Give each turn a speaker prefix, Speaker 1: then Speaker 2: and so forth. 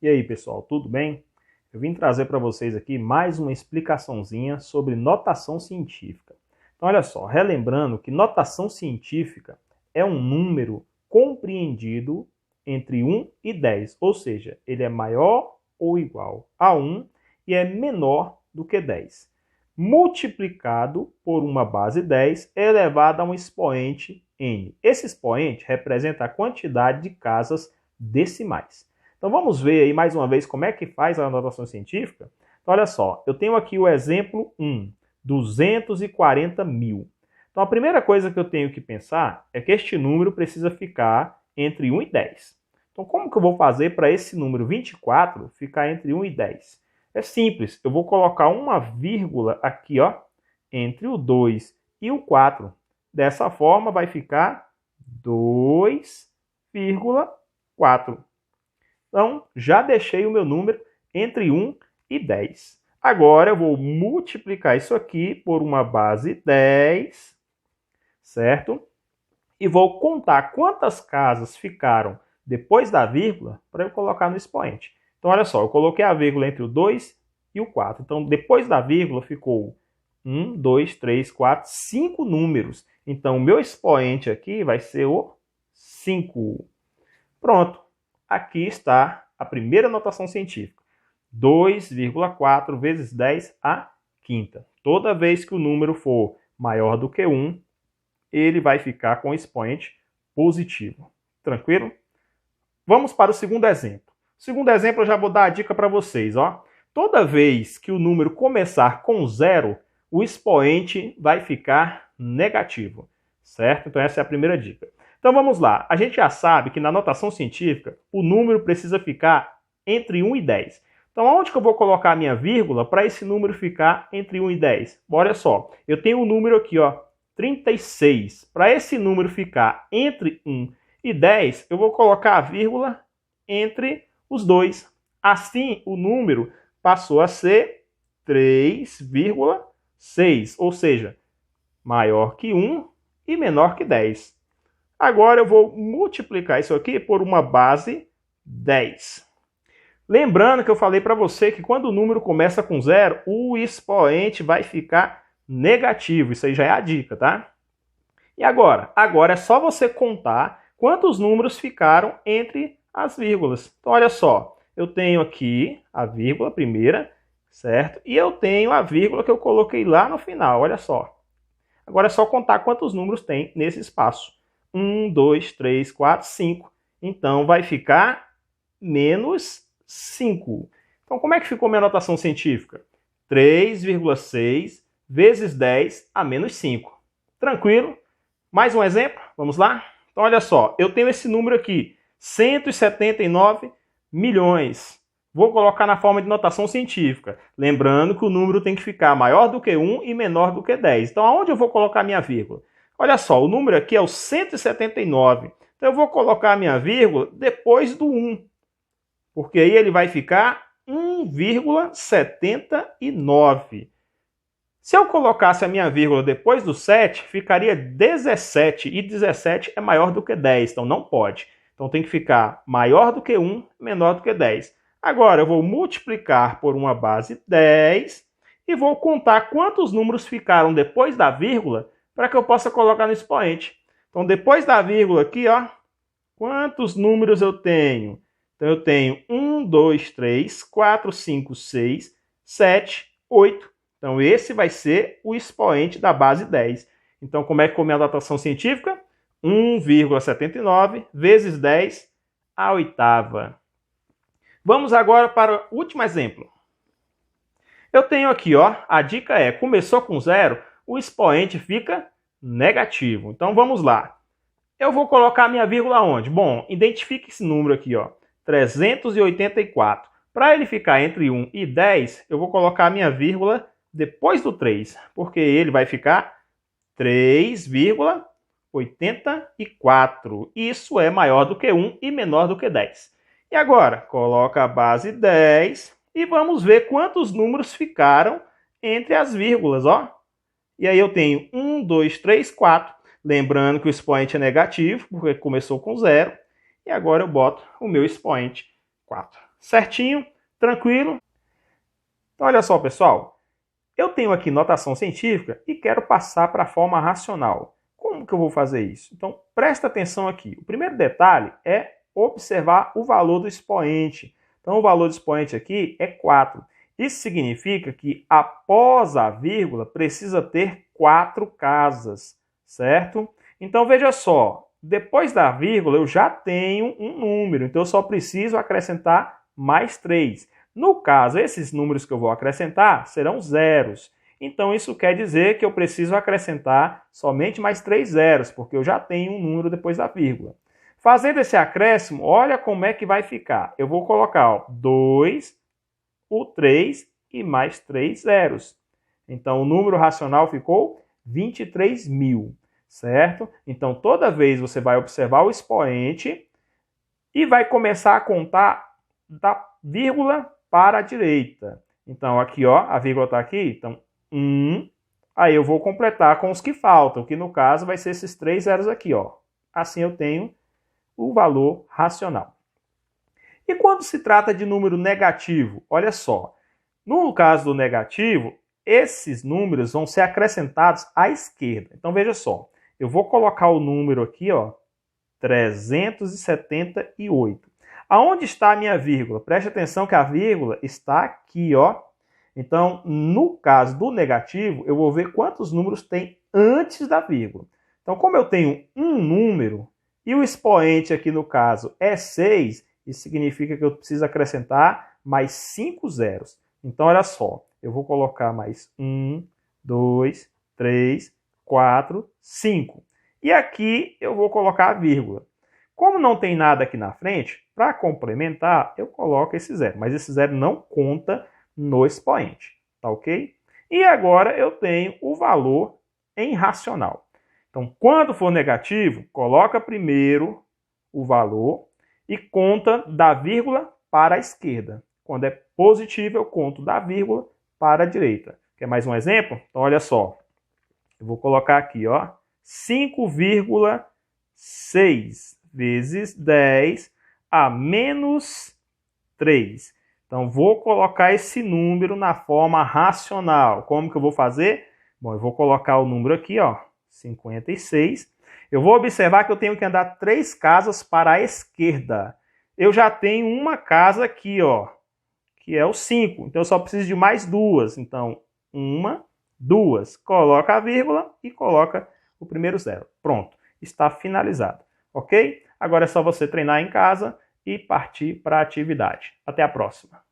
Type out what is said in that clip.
Speaker 1: E aí, pessoal, tudo bem? Eu vim trazer para vocês aqui mais uma explicaçãozinha sobre notação científica. Então, olha só, relembrando que notação científica é um número compreendido entre 1 e 10, ou seja, ele é maior ou igual a 1 e é menor do que 10, multiplicado por uma base 10 elevado a um expoente n. Esse expoente representa a quantidade de casas decimais. Então vamos ver aí mais uma vez como é que faz a notação científica. Então olha só, eu tenho aqui o exemplo 1, 240 mil. Então a primeira coisa que eu tenho que pensar é que este número precisa ficar entre 1 e 10. Então como que eu vou fazer para esse número 24 ficar entre 1 e 10? É simples, eu vou colocar uma vírgula aqui, ó, entre o 2 e o 4. Dessa forma vai ficar 2,4. Então, já deixei o meu número entre 1 e 10. Agora eu vou multiplicar isso aqui por uma base 10, certo? E vou contar quantas casas ficaram depois da vírgula para eu colocar no expoente. Então, olha só, eu coloquei a vírgula entre o 2 e o 4. Então, depois da vírgula ficou 1, 2, 3, 4, 5 números. Então, o meu expoente aqui vai ser o 5. Pronto. Aqui está a primeira notação científica. 2,4 vezes 10 à quinta. Toda vez que o número for maior do que 1, ele vai ficar com expoente positivo. Tranquilo? Vamos para o segundo exemplo. Segundo exemplo, eu já vou dar a dica para vocês, ó. Toda vez que o número começar com 0, o expoente vai ficar negativo, certo? Então essa é a primeira dica. Então vamos lá. A gente já sabe que na notação científica, o número precisa ficar entre 1 e 10. Então onde que eu vou colocar a minha vírgula para esse número ficar entre 1 e 10? Olha só, eu tenho um número aqui, ó, 36. Para esse número ficar entre 1 e 10, eu vou colocar a vírgula entre os dois. Assim, o número passou a ser 3,6, ou seja, maior que 1 e menor que 10. Agora eu vou multiplicar isso aqui por uma base 10. Lembrando que eu falei para você que quando o número começa com 0, o expoente vai ficar negativo. Isso aí já é a dica, tá? E agora? Agora é só você contar quantos números ficaram entre as vírgulas. Então, olha só, eu tenho aqui a vírgula primeira, certo? E eu tenho a vírgula que eu coloquei lá no final, olha só. Agora é só contar quantos números tem nesse espaço. 1, 2, 3, 4, 5. Então, vai ficar menos 5. Então, como é que ficou minha notação científica? 3,6 vezes 10 a menos 5. Tranquilo? Mais um exemplo? Vamos lá? Então, olha só, eu tenho esse número aqui, 179 milhões. Vou colocar na forma de notação científica. Lembrando que o número tem que ficar maior do que 1 e menor do que 10. Então, aonde eu vou colocar a minha vírgula? Olha só, o número aqui é o 179. Então, eu vou colocar a minha vírgula depois do 1. Porque aí ele vai ficar 1,79. Se eu colocasse a minha vírgula depois do 7, ficaria 17. E 17 é maior do que 10, então não pode. Então tem que ficar maior do que 1, menor do que 10. Agora eu vou multiplicar por uma base 10 e vou contar quantos números ficaram depois da vírgula para que eu possa colocar no expoente. Então depois da vírgula aqui, ó, quantos números eu tenho? Então eu tenho 1, 2, 3, 4, 5, 6, 7, 8. Então esse vai ser o expoente da base 10. Então como é que ficou minha notação científica? 1,79 vezes 10 à oitava. Vamos agora para o último exemplo. Eu tenho aqui, ó, a dica é, começou com 0, o expoente fica negativo. Então vamos lá. Eu vou colocar a minha vírgula onde? Bom, identifique esse número aqui, ó, 384. Para ele ficar entre 1 e 10, eu vou colocar a minha vírgula depois do 3, porque ele vai ficar 3,84. Isso é maior do que 1 e menor do que 10. E agora, coloca a base 10 e vamos ver quantos números ficaram entre as vírgulas, ó. E aí eu tenho 1, 2, 3, 4. Lembrando que o expoente é negativo, porque começou com 0. E agora eu boto o meu expoente 4. Certinho? Tranquilo? Então, olha só, pessoal. Eu tenho aqui notação científica e quero passar para a forma racional. Como que eu vou fazer isso? Então, presta atenção aqui. O primeiro detalhe é observar o valor do expoente. Então, o valor do expoente aqui é 4. Isso significa que após a vírgula precisa ter 4 casas, certo? Então, veja só, depois da vírgula eu já tenho um número, então eu só preciso acrescentar mais 3. No caso, esses números que eu vou acrescentar serão zeros. Então, isso quer dizer que eu preciso acrescentar somente mais 3 zeros, porque eu já tenho um número depois da vírgula. Fazendo esse acréscimo, olha como é que vai ficar. Eu vou colocar 2, o 3 e mais 3 zeros. Então, o número racional ficou 23.000, certo? Então, toda vez você vai observar o expoente e vai começar a contar da vírgula para a direita. Então, aqui, ó, a vírgula está aqui, então, 1. Aí eu vou completar com os que faltam, que no caso vai ser esses 3 zeros aqui, ó. Assim eu tenho o valor racional. E quando se trata de número negativo? Olha só, no caso do negativo, esses números vão ser acrescentados à esquerda. Então, veja só, eu vou colocar o número aqui, ó, 378. Aonde está a minha vírgula? Preste atenção que a vírgula está aqui, ó. Então, no caso do negativo, eu vou ver quantos números tem antes da vírgula. Então, como eu tenho um número e o expoente aqui no caso é 6, isso significa que eu preciso acrescentar mais 5 zeros. Então, olha só, eu vou colocar mais 1, 2, 3, 4, 5. E aqui eu vou colocar a vírgula. Como não tem nada aqui na frente, para complementar, eu coloco esse zero. Mas esse zero não conta no expoente, tá ok? E agora eu tenho o valor em racional. Então, quando for negativo, coloca primeiro o valor e conta da vírgula para a esquerda. Quando é positivo, eu conto da vírgula para a direita. Quer mais um exemplo? Então, olha só. Eu vou colocar aqui, ó, 5,6 vezes 10 a menos 3. Então, vou colocar esse número na forma racional. Como que eu vou fazer? Bom, eu vou colocar o número aqui, ó, 56. Eu vou observar que eu tenho que andar 3 casas para a esquerda. Eu já tenho uma casa aqui, ó, que é o 5. Então, eu só preciso de mais 2. Então, 1, 2. Coloca a vírgula e coloca o primeiro zero. Pronto, está finalizado. Ok? Agora é só você treinar em casa e partir para a atividade. Até a próxima.